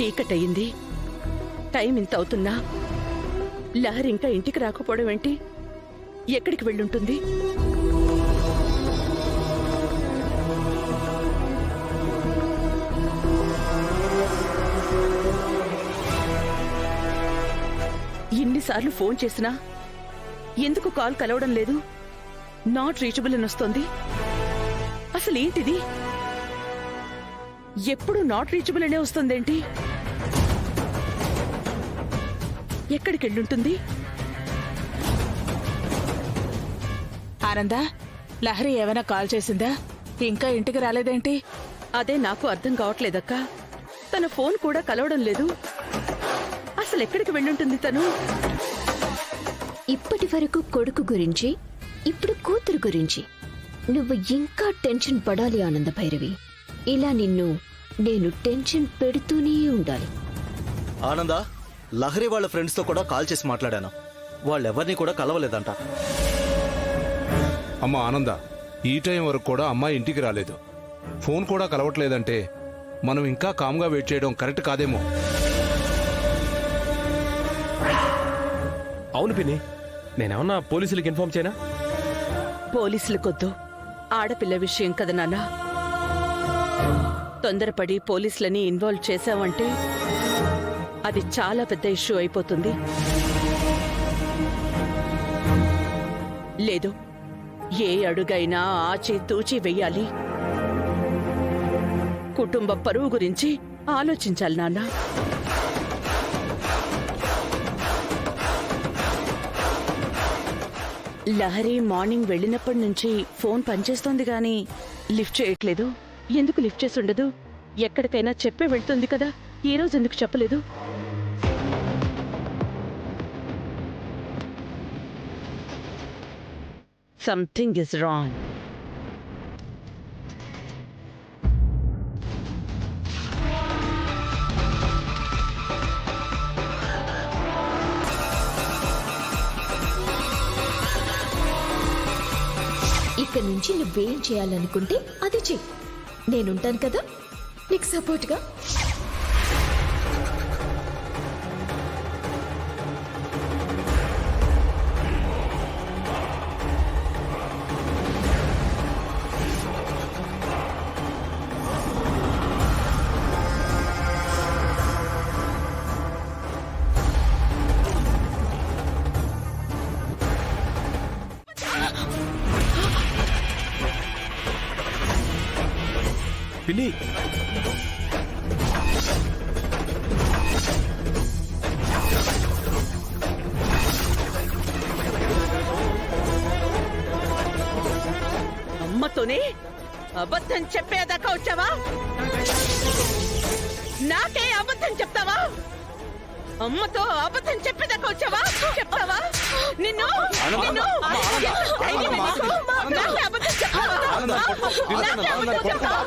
చీకటయింది. Time ఇంత అవుతున్నా లహరి ఇంకా ఇంటికి రాకపోవడం ఏంటి? ఎక్కడికి వెళ్ళుంటుంది? ఎన్నిసార్లు ఫోన్ చేసినా ఎందుకు కాల్ కలవడం లేదు? నాట్ రీచబుల్ అని వస్తోంది. అసలేంటిది? ఎప్పుడు నాట్ రీచబుల్ అనే వస్తుందేంటి? ఎక్కడికెళ్ళుంటుంది? ఆనందా, లహరి ఏమైనా కాల్ చేసిందా? ఇంకా ఇంటికి రాలేదేంటి? అదే నాకు అర్థం కావట్లేదక్కా. తన ఫోన్ కూడా కలవడం లేదు. అసలు ఎక్కడికి వెళ్ళుంటుంది తను? ఇప్పటి వరకు కొడుకు గురించి, ఇప్పుడు కూతురు గురించి నువ్వు ఇంకా టెన్షన్ పడాలి ఆనంద భైరవి. ఇలా నేను టెన్షన్ పెడుతూనే ఉండాలి. ఆనందా, లహరి వాళ్ళ ఫ్రెండ్స్ తో కూడా కాల్ చేసి మాట్లాడాను. వాళ్ళెవరిని కూడా కలవలేదంట. అమ్మా ఆనంద, ఈ టైం వరకు కూడా అమ్మాయి ఇంటికి రాలేదు, ఫోన్ కూడా కలవట్లేదంటే మనం ఇంకా కామ్గా వెయిట్ చేయడం కరెక్ట్ కాదేమో. అవును పిన్ని, నేనేమన్నా పోలీసులకు ఇన్ఫార్మ్ చేయనా? పోలీసులకొద్దు, ఆడపిల్ల విషయం కదా నాన్న. తొందరపడి పోలీసులని ఇన్వాల్వ్ చేశావంటే అది చాలా పెద్ద ఇష్యూ అయిపోతుంది. లేదు, ఏ అడుగైనా ఆచి తూచి వెయ్యాలి. కుటుంబ పరువు గురించి ఆలోచించాలి నాన్న. లహరి మార్నింగ్ వెళ్ళినప్పటి నుంచి ఫోన్ పనిచేస్తోంది గాని లిఫ్ట్ చేయట్లేదు. ఎందుకు లిఫ్ట్ చేసి ఉండదు? ఎక్కడికైనా చెప్పే వెళ్తుంది కదా, ఈ రోజు ఎందుకు చెప్పలేదు? Something is wrong. ఇక నుంచి నువ్వేం చేయాలనుకుంటే అది చెయ్యి. నేనుంటాను కదా నీకు సపోర్ట్గా. పిన్ని, అమ్మతోనే అబద్ధం చెప్పేదాకా వచ్చావా? నాకే అబద్ధం చెప్తావా? అమ్మతో అబద్ధం చెప్పేదాకా వచ్చావా? చెప్తావా? నిన్ను నాకే అబద్ధం చెప్తావా? నాకే అబద్ధం చెప్తావా?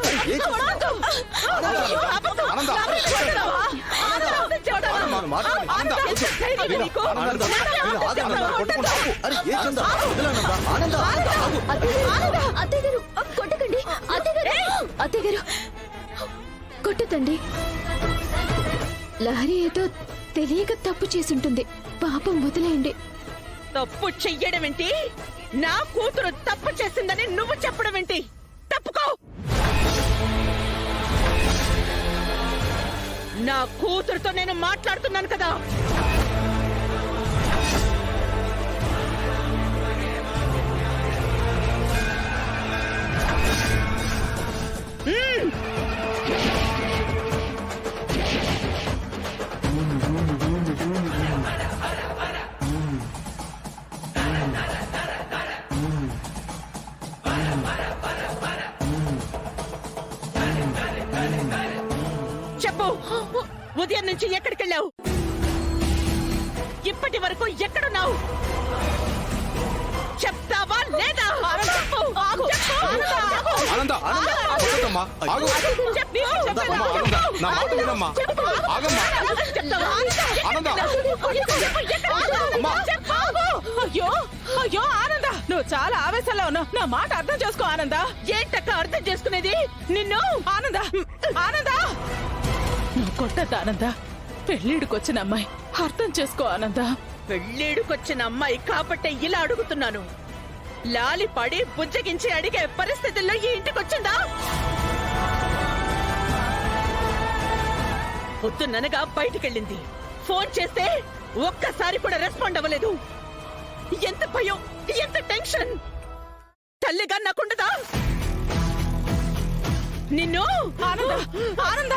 కొట్టకండి అత్తయ్యగారు, కొట్టదండి. లహరి ఏదో తెలియక తప్పు చేసుంటుంది, పాపం వదిలేయండి. తప్పు చెయ్యడం ఏంటి? నా కూతురు తప్పు చేసిందని నువ్వు చెప్పడం ఏంటి? తప్పుకో. నా కూతురుతో నేను మాట్లాడుతున్నాను కదా. చెప్పు, ఉదయం నుంచి ఎక్కడికెళ్ళావు? ఇప్పటి వరకు ఎక్కడున్నావు? చెప్తావా లేదా? చెప్పు. ఆనంద, ఆగమ్మా, ఆగు. నా మాట వినమ్మా. ఆగమ్మా. ఆనంద. అయ్యో ఆనంద, నువ్వు చాలా ఆవేశంలో ఉన్నావు. నా మాట అర్థం చేసుకో ఆనంద. ఏంటక్క అర్థం చేసుకునేది? నిన్ను ఆనంద, కొట్టద్దు ఆనంద. పెళ్ళిడికొచ్చిన అమ్మాయి అర్థం చేసుకో ఆనంద. పెళ్ళేడుకొచ్చిన అమ్మాయి కాబట్టే ఇలా అడుగుతున్నాను. లాలి పడి బుజ్జగించి అడిగే పరిస్థితుల్లో ఈ ఇంటికొచ్చిందా? పొద్దున్ననగా బయటికెళ్ళింది. ఫోన్ చేస్తే ఒక్కసారి కూడా రెస్పాండ్ అవ్వలేదు. ఎంత భయం, ఎంత టెన్షన్. తల్లిగా నాకుండదా? నిన్ను ఆనంద ఆనంద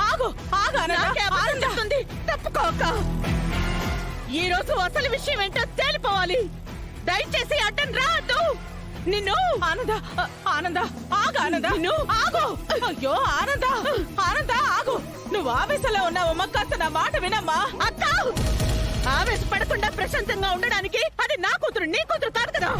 ఆగు ఆగు ఆనంద. నాకే అబద్ధం ఆనంద చెప్తుంది. తప్పుకోక. ఈ రోజు అసలు విషయం ఏంటో తేలిపోవాలి. దయచేసి అడ్డం రాదు. నిన్ను ఆనంద ఆనంద ఆగు ఆనంద. నిన్ను ఆగు. అయ్యో ఆనంద ఆనంద ఆగు. నువ్వు ఆవేశంలో ఉన్నావమ్మా, కాస్త నా మాట వినమ్మా. అత్త, ఆవేశపడకుండా ప్రశాంతంగా ఉండడానికి అది నా కూతురు, నీ కూతురు కాదు కదా.